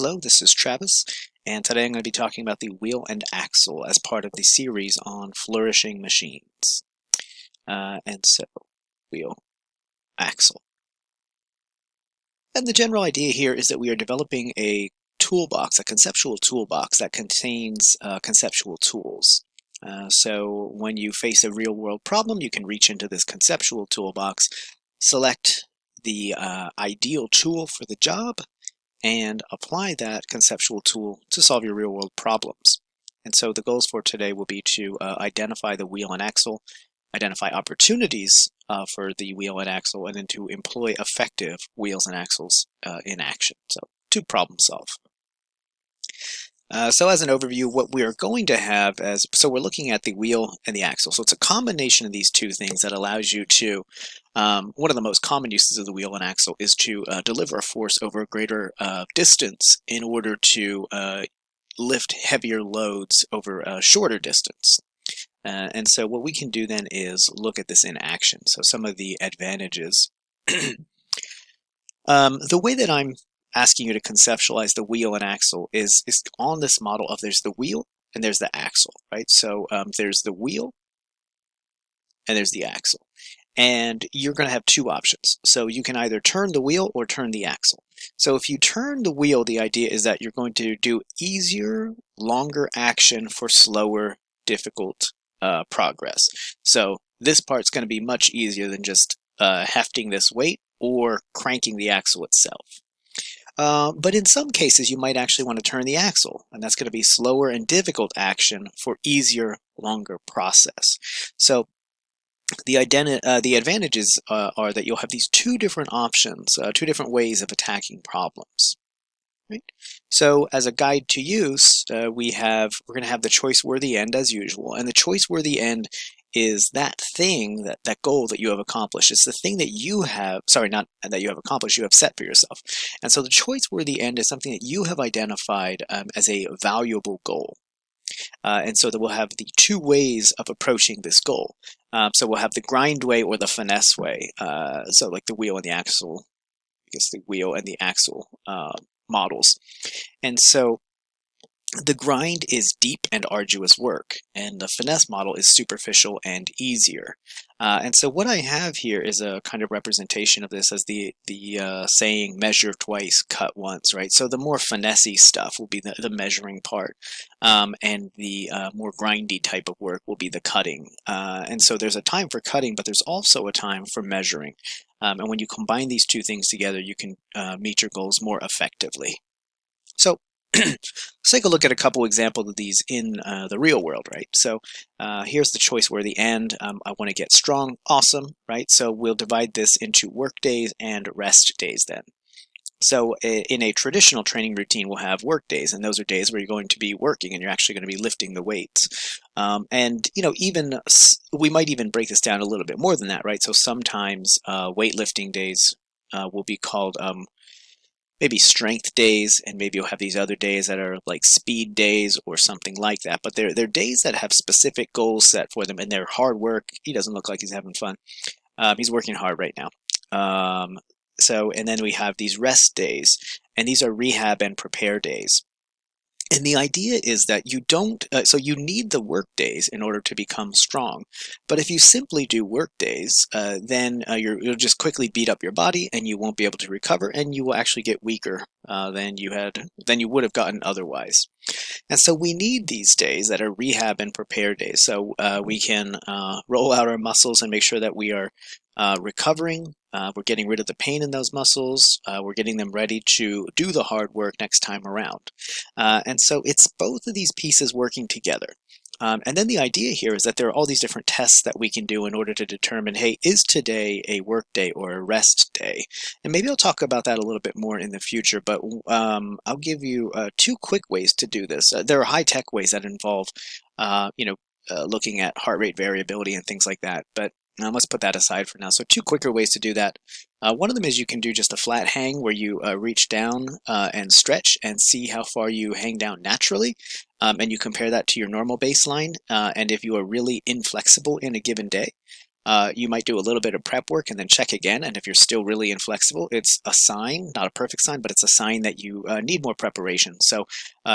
Hello, this is Travis, and today I'm going to be talking about the wheel and axle as part of the series on flourishing machines. Wheel, axle. And the general idea here is that we are developing a toolbox, a conceptual toolbox that contains conceptual tools. So when you face a real-world problem, you can reach into this conceptual toolbox, select the ideal tool for the job, and apply that conceptual tool to solve your real-world problems. And so the goals for today will be to identify the wheel and axle, identify opportunities for the wheel and axle, and then to employ effective wheels and axles in action. So to problem solve. So as an overview, what we are going to have so we're looking at the wheel and the axle. So it's a combination of these two things that allows you to, one of the most common uses of the wheel and axle is to deliver a force over a greater distance in order to lift heavier loads over a shorter distance. And so what we can do then is look at this in action. So some of the advantages. The way that I'm asking you to conceptualize the wheel and axle is on this model of there's the wheel and there's the axle, right? So there's the wheel and there's the axle. And you're going to have two options. So you can either turn the wheel or turn the axle. So if you turn the wheel, the idea is that you're going to do easier, longer action for slower, difficult progress. So this part's going to be much easier than just hefting this weight or cranking the axle itself. But in some cases, you might actually want to turn the axle, and that's going to be slower and difficult action for easier, longer process. So the advantages are that you'll have these two different options, two different ways of attacking problems. Right? So as a guide to use, we're going to have the choice-worthy end as usual, and the choice-worthy end is that thing, that goal that you have accomplished. It's the thing that you have, sorry, not that you have accomplished, you have set for yourself. And so the choice-worthy end is something that you have identified as a valuable goal. And so that we'll have the two ways of approaching this goal. So we'll have the grind way or the finesse way. So like the wheel and the axle, I guess the wheel and the axle models. And so the grind is deep and arduous work, and the finesse model is superficial and easier. And so what I have here is a kind of representation of this as the saying, measure twice, cut once, right? So the more finessey stuff will be the measuring part, and the more grindy type of work will be the cutting. And so there's a time for cutting, but there's also a time for measuring. And when you combine these two things together, you can meet your goals more effectively. So let's take a look at a couple examples of these in the real world, right? So here's the choice where the end, I want to get strong, awesome, right? So we'll divide this into work days and rest days then. So in a traditional training routine, we'll have work days, and those are days where you're going to be working and you're actually going to be lifting the weights. And, you know, even we might even break this down a little bit more than that, right? So sometimes weightlifting days will be called maybe strength days, and maybe you'll have these other days that are like speed days or something like that. But they're days that have specific goals set for them, and they're hard work. He doesn't look like he's having fun. He's working hard right now. And then we have these rest days, and these are rehab and prepare days. And the idea is that you don't, so you need the work days in order to become strong. But if you simply do work days, then you'll just quickly beat up your body, and you won't be able to recover, and you will actually get weaker than you would have gotten otherwise. And so we need these days that are rehab and prepare days, so we can roll out our muscles and make sure that we are recovering. We're getting rid of the pain in those muscles. We're getting them ready to do the hard work next time around. And so it's both of these pieces working together. And then the idea here is that there are all these different tests that we can do in order to determine, hey, is today a work day or a rest day? And maybe I'll talk about that a little bit more in the future, but I'll give you two quick ways to do this. There are high-tech ways that involve, looking at heart rate variability and things like that, but let's put that aside for now. So two quicker ways to do that. One of them is you can do just a flat hang where you reach down and stretch and see how far you hang down naturally. And you compare that to your normal baseline. And if you are really inflexible in a given day, You might do a little bit of prep work and then check again. And if you're still really inflexible, it's a sign, not a perfect sign, but it's a sign that you need more preparation. So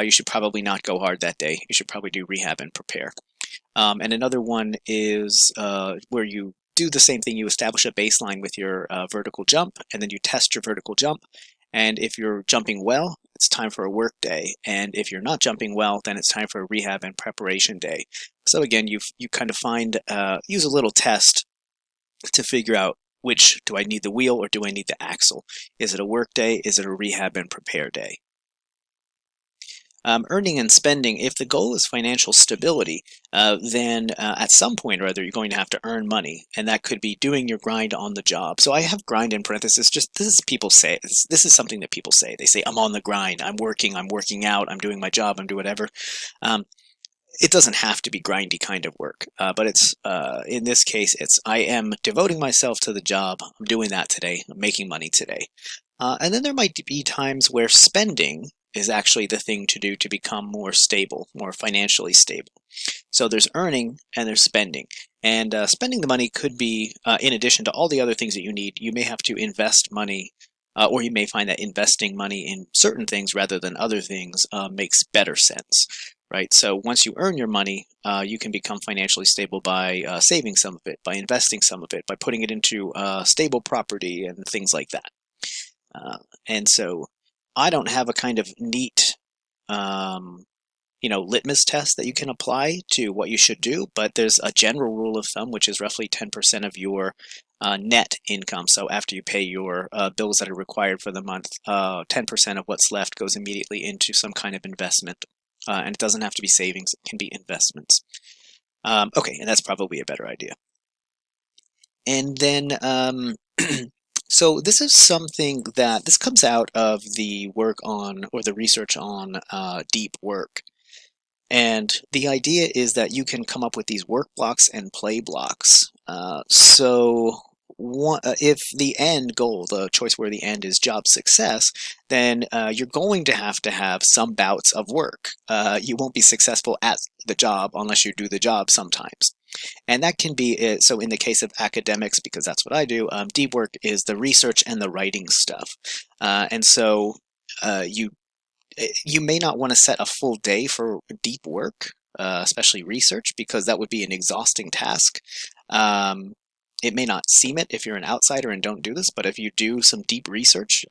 you should probably not go hard that day. You should probably do rehab and prepare. And another one is where you do the same thing. You establish a baseline with your vertical jump, and then you test your vertical jump. And if you're jumping well, it's time for a work day. And if you're not jumping well, then it's time for a rehab and preparation day. So again, you kind of use a little test to figure out which, do I need the wheel or do I need the axle? Is it a work day? Is it a rehab and prepare day? Earning and spending, if the goal is financial stability, then at some point or other, you're going to have to earn money. And that could be doing your grind on the job. So I have grind in parentheses, just this is people say, this is something that people say. They say, I'm on the grind, I'm working out, I'm doing my job, I'm doing whatever. It doesn't have to be grindy kind of work, but it's in this case, it's I am devoting myself to the job. I'm doing that today. I'm making money today. And then there might be times where spending is actually the thing to do to become more stable, more financially stable. So there's earning and there's spending. And spending the money could be, in addition to all the other things that you need, you may have to invest money, or you may find that investing money in certain things rather than other things makes better sense, right? So once you earn your money, you can become financially stable by saving some of it, by investing some of it, by putting it into stable property and things like that. And so I don't have a kind of neat, litmus test that you can apply to what you should do, but there's a general rule of thumb, which is roughly 10% of your net income. So after you pay your bills that are required for the month, 10% of what's left goes immediately into some kind of investment. And it doesn't have to be savings, it can be investments. Okay, and that's probably a better idea. And then so this is something that this comes out of the work on, or the research on deep work. And the idea is that you can come up with these work blocks and play blocks. If the end goal, the choice where the end is job success, then you're going to have some bouts of work. You won't be successful at the job unless you do the job sometimes. And that can be, so in the case of academics, because that's what I do, deep work is the research and the writing stuff. And so you may not want to set a full day for deep work, especially research, because that would be an exhausting task. It may not seem it if you're an outsider and don't do this, but if you do some deep research,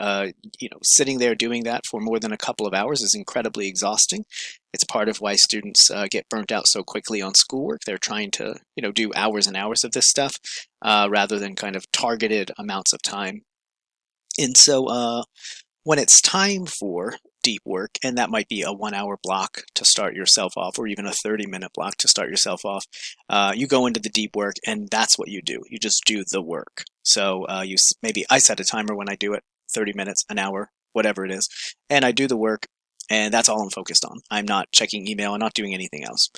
sitting there doing that for more than a couple of hours is incredibly exhausting. It's part of why students get burnt out so quickly on schoolwork. They're trying to, do hours and hours of this stuff rather than kind of targeted amounts of time. And so when it's time for deep work, and that might be a 1-hour block to start yourself off, or even a 30-minute block to start yourself off, you go into the deep work, and that's what you do. You just do the work. So maybe I set a timer when I do it, 30 minutes, an hour, whatever it is, and I do the work, and that's all I'm focused on. I'm not checking email. I'm not doing anything else.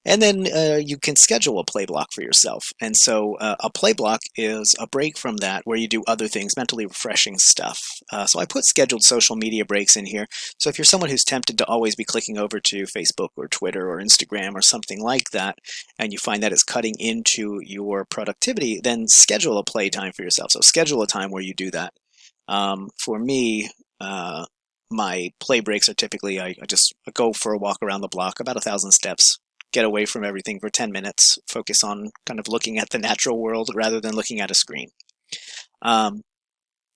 And then you can schedule a play block for yourself. And so a play block is a break from that where you do other things, mentally refreshing stuff. So I put scheduled social media breaks in here. So if you're someone who's tempted to always be clicking over to Facebook or Twitter or Instagram or something like that, and you find that it's cutting into your productivity, then schedule a play time for yourself. So schedule a time where you do that. For me, my play breaks are typically, I just go for a walk around the block, about 1,000 steps, get away from everything for 10 minutes, focus on kind of looking at the natural world rather than looking at a screen. And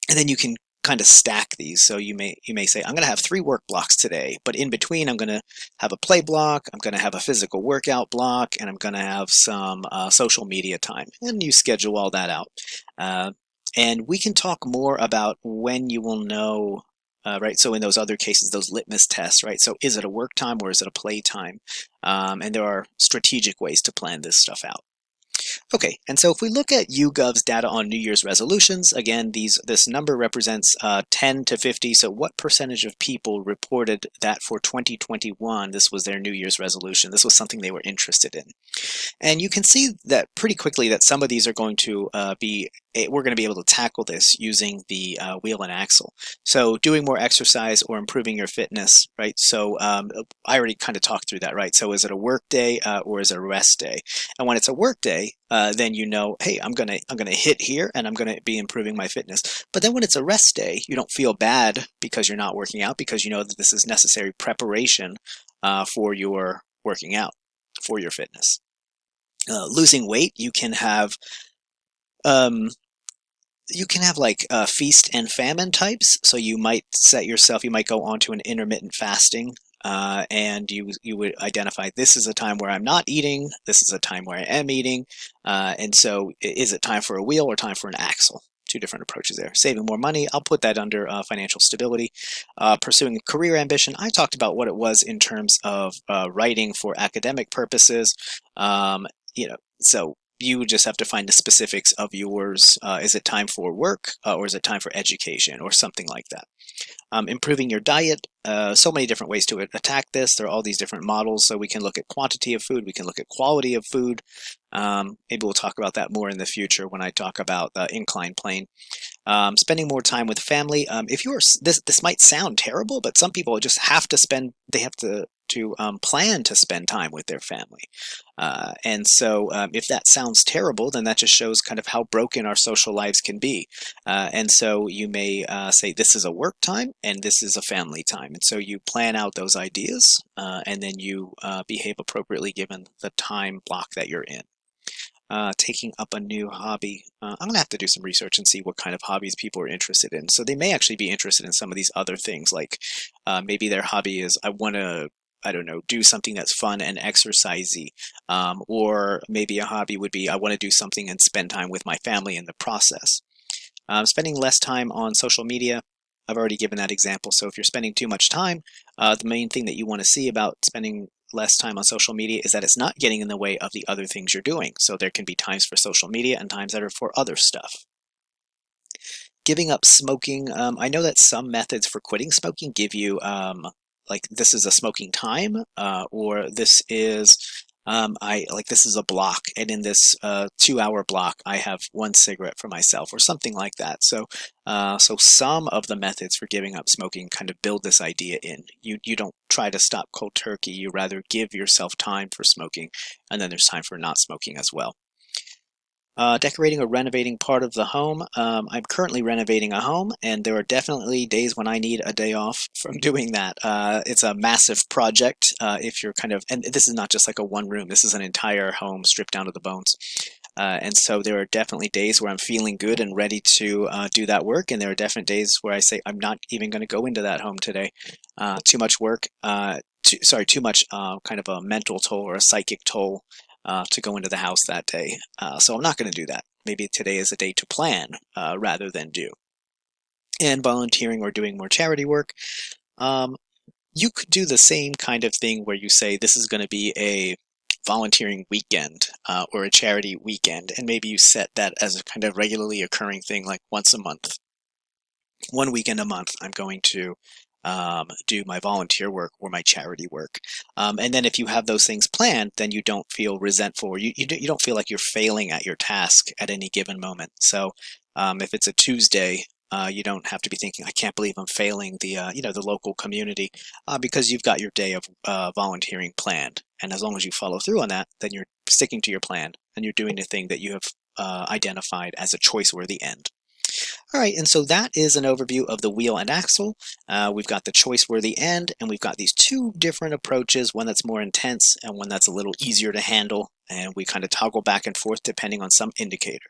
then you can kind of stack these. So you may say, I'm going to have 3 work blocks today, but in between I'm going to have a play block, I'm going to have a physical workout block, and I'm going to have some social media time. And you schedule all that out. And we can talk more about when you will know, right? So in those other cases, those litmus tests, right? So is it a work time or is it a play time? And there are strategic ways to plan this stuff out. Okay, and so if we look at YouGov's data on New Year's resolutions, again, this number represents 10 to 50. So what percentage of people reported that for 2021, this was their New Year's resolution? This was something they were interested in. And you can see that pretty quickly that some of these are going to be we're going to be able to tackle this using the wheel and axle. So doing more exercise or improving your fitness, right? So I already kind of talked through that, right? So is it a work day or is it a rest day? And when it's a work day, then you know, hey, I'm gonna hit here and I'm gonna be improving my fitness. But then when it's a rest day, you don't feel bad because you're not working out, because you know that this is necessary preparation for your working out, for your fitness. Losing weight, um, you can have like feast and famine types. So you might you might go onto an intermittent fasting, and you would identify, this is a time where I'm not eating, this is a time where I am eating, and so is it time for a wheel or time for an axle? Two different approaches there. Saving more money, I'll put that under financial stability. Pursuing a career ambition, I talked about what it was in terms of writing for academic purposes. So you would just have to find the specifics of yours. Is it time for work or is it time for education or something like that? Improving your diet, so many different ways to attack this. There are all these different models, so we can look at quantity of food, we can look at quality of food. Maybe we'll talk about that more in the future when I talk about the incline plane. Spending more time with family. If you're this might sound terrible, but some people just have to plan to spend time with their family. And so if that sounds terrible, then that just shows kind of how broken our social lives can be. And so you may say this is a work time and this is a family time. And so you plan out those ideas and then you behave appropriately given the time block that you're in. Taking up a new hobby. I'm going to have to do some research and see what kind of hobbies people are interested in. So they may actually be interested in some of these other things, like maybe their hobby is, I want to, I don't know, do something that's fun and exercisey. Or maybe a hobby would be, I want to do something and spend time with my family in the process. Spending less time on social media. I've already given that example. So if you're spending too much time, the main thing that you want to see about spending less time on social media is that it's not getting in the way of the other things you're doing. So there can be times for social media and times that are for other stuff. Giving up smoking. I know that some methods for quitting smoking give you like this is a smoking time, or this is this is a block, and in this 2-hour block, I have 1 cigarette for myself, or something like that. So, so some of the methods for giving up smoking kind of build this idea in. You don't try to stop cold turkey. You rather give yourself time for smoking, and then there's time for not smoking as well. Decorating or renovating part of the home. I'm currently renovating a home, and there are definitely days when I need a day off from doing that. It's a massive project. If you're and this is not just like a one room, this is an entire home stripped down to the bones. And so there are definitely days where I'm feeling good and ready to do that work, and there are definite days where I say, I'm not even going to go into that home today. Too much work, too much kind of a mental toll or a psychic toll to go into the house that day. So I'm not going to do that. Maybe today is a day to plan rather than do. And volunteering or doing more charity work. You could do the same kind of thing where you say this is going to be a volunteering weekend or a charity weekend, and maybe you set that as a kind of regularly occurring thing, like once a month. 1 weekend a month, I'm going to do my volunteer work or my charity work. And then if you have those things planned, then you don't feel resentful. You don't feel like you're failing at your task at any given moment. So if it's a Tuesday, you don't have to be thinking, I can't believe I'm failing the local community, because you've got your day of volunteering planned. And as long as you follow through on that, then you're sticking to your plan and you're doing the thing that you have identified as a choice-worthy end. All right, and so that is an overview of the wheel and axle. We've got the choice-worthy end, and we've got these two different approaches, one that's more intense and one that's a little easier to handle, and we kind of toggle back and forth depending on some indicator.